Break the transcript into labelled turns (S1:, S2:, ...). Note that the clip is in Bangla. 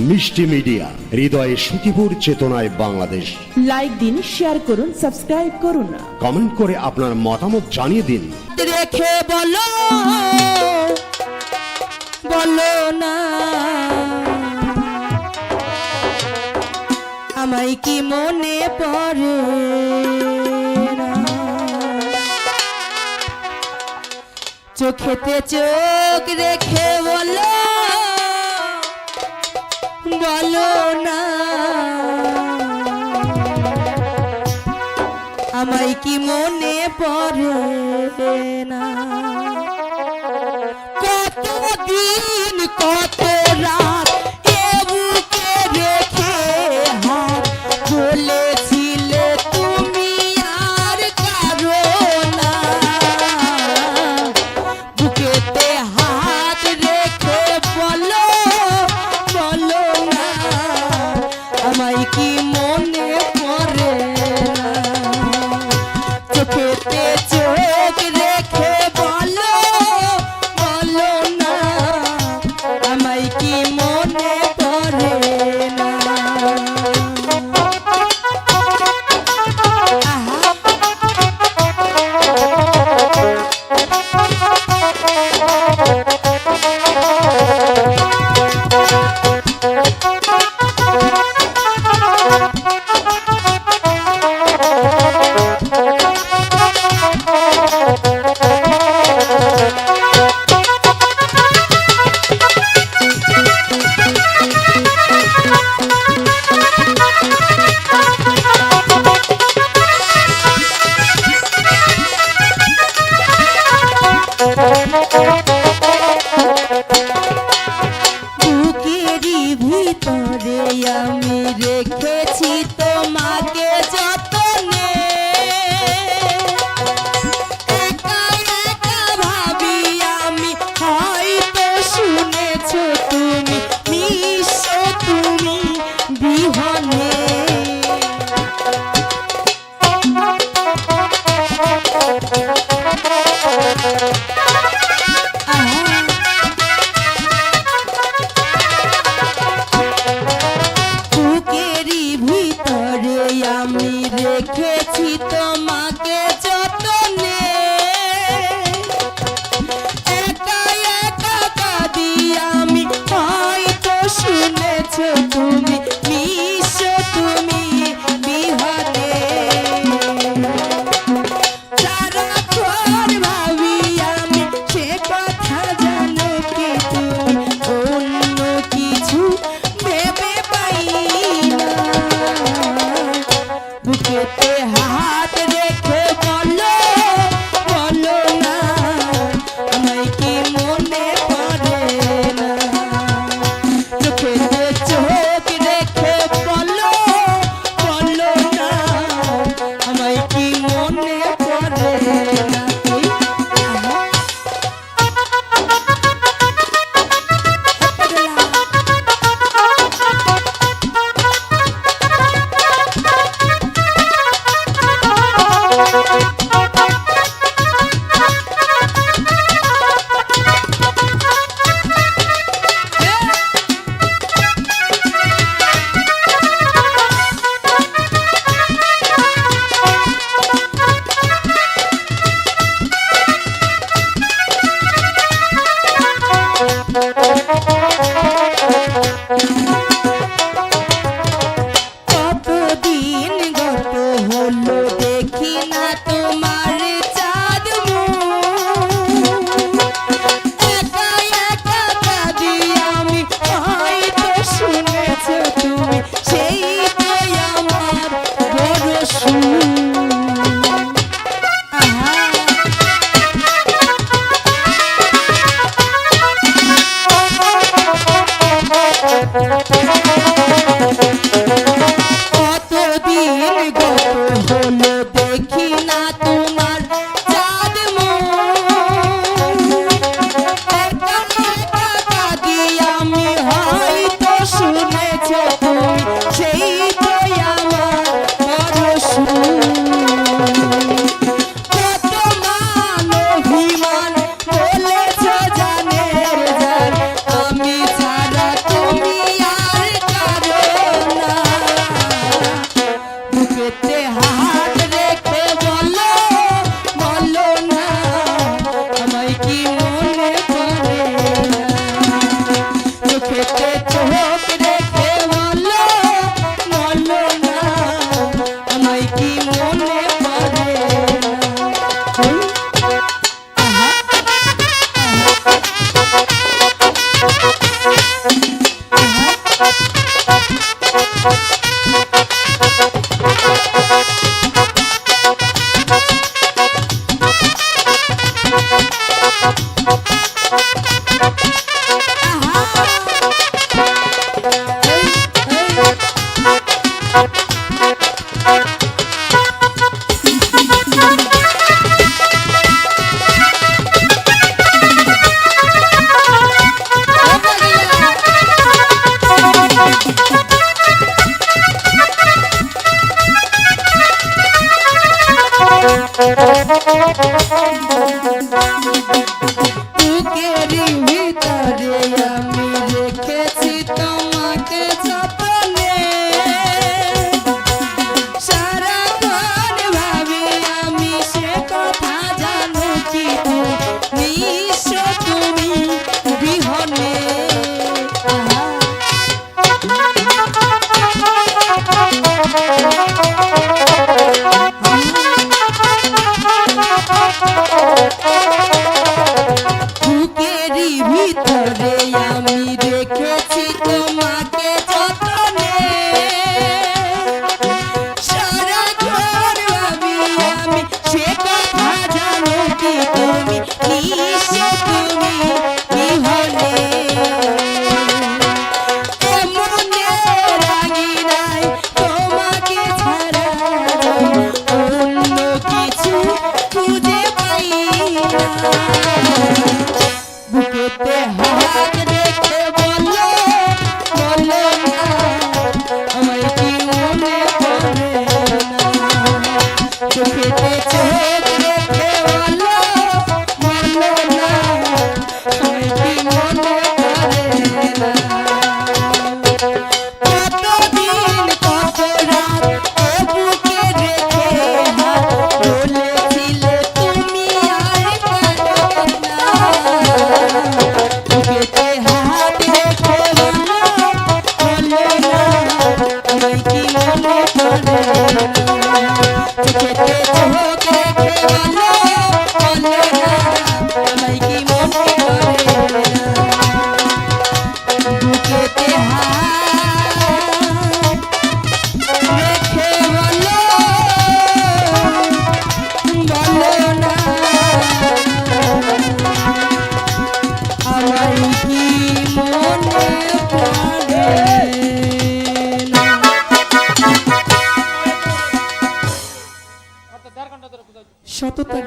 S1: মিষ্টি মিডিয়া, হৃদয়ে সুখীপুর, চেতনায় বাংলাদেশ।
S2: লাইক দিন, শেয়ার করুন, সাবস্ক্রাইব করুন,
S1: কমেন্ট করে আপনার মতামত জানিয়ে দিন।
S2: রেখে বলো বলো না আমায় কি মনে পড়ে না, চোখেতে চোখ রেখে বলো বলো না আমায় কি মনে পড়ে না। কতদিন কত রাত এ বুকে রেখে হাত বলেছিলে তুমি আর কারো না, বুকেতে হাত রেখে বলো বলো না আমায় কি মনে পড়ে না, চোখেতে চোখ রেখে বলো বলো না আমায় কি মনে পড়ে না। বুকেরই ভিতরে আমি রেখেছি তোমাকে যতনে, একা একা ভাবি আমি হয়তো শুনেছো তুমি নিঃস্ব তুমি বিহনে। বুকেরই ভিতরে আমি রেখেছি তোমাকে যতনে, একা একা কাঁদি আমি হয়তো শুনেছো তুমি নিঃস্ব তুমি বিহনে। সারাক্ষণ ভাবি আমি সে কথা জানো কি তুমি অন্য কিছু ভেবে পাই না, বুকেতে হাত রেখে বলো বলো না আমায় কি মনে পড়ে না, চোখেতে চোখ রেখে বলো বলো না আমায় কি মনে পড়ে না। কতদিন গত হলো দেখি না তোমার চাঁদ মুখ, একা একা কাঁদি আমি হয়তো শুনেছো তুমি সেই তো আমার বড় সুখ। কতদিন গত হলো দেখি না তোমার চাঁদ মুখ, একা একা কাঁদি আমি হয়তো শুনেছো তুমি সেই তো আমার বড় সুখ। কত মান অভিমান বলেছো জানের জান আমি ছাড়া তুমি আর বুকেরই ভিতরে আমি রেখেছি তোমাকে যতনে, সারাক্ষণ ভাবি আমি সে কথা জানো কি তুমি নিঃস্ব তুমি বিহনে। বুকেরই ভিতরে আমি রেখেছি তোমাকে যতনে, সারাক্ষণ ভাবি আমি সে কথা জানো কি তুমি নিঃস্ব তুমি বিহনে। এমনে রাগি নাই তোমাকে ছাড়া অন্য কিছু খুঁজে পাই না। বুকেতে হাত রেখে বলো বলো না আমায় কি মনে পড়ে না, চোখেতে চোখ রেখে বলো বলো না আমায় কি মনে পড়ে না। কতদিন কত রাত ও বুকে রেখে হাত বলেছিলে তুমি আর কাঁদো না। বুকেতে হাত রেখে বলো বলো না আমায় কি মনে পড়ে না, চোখেতে চোখ রেখে বলো বলো না আমায় কি মনে পড়ে না। বুকেতে হাত রেখে বলো বলো না আমায় কি মনে পড়ে না। সততা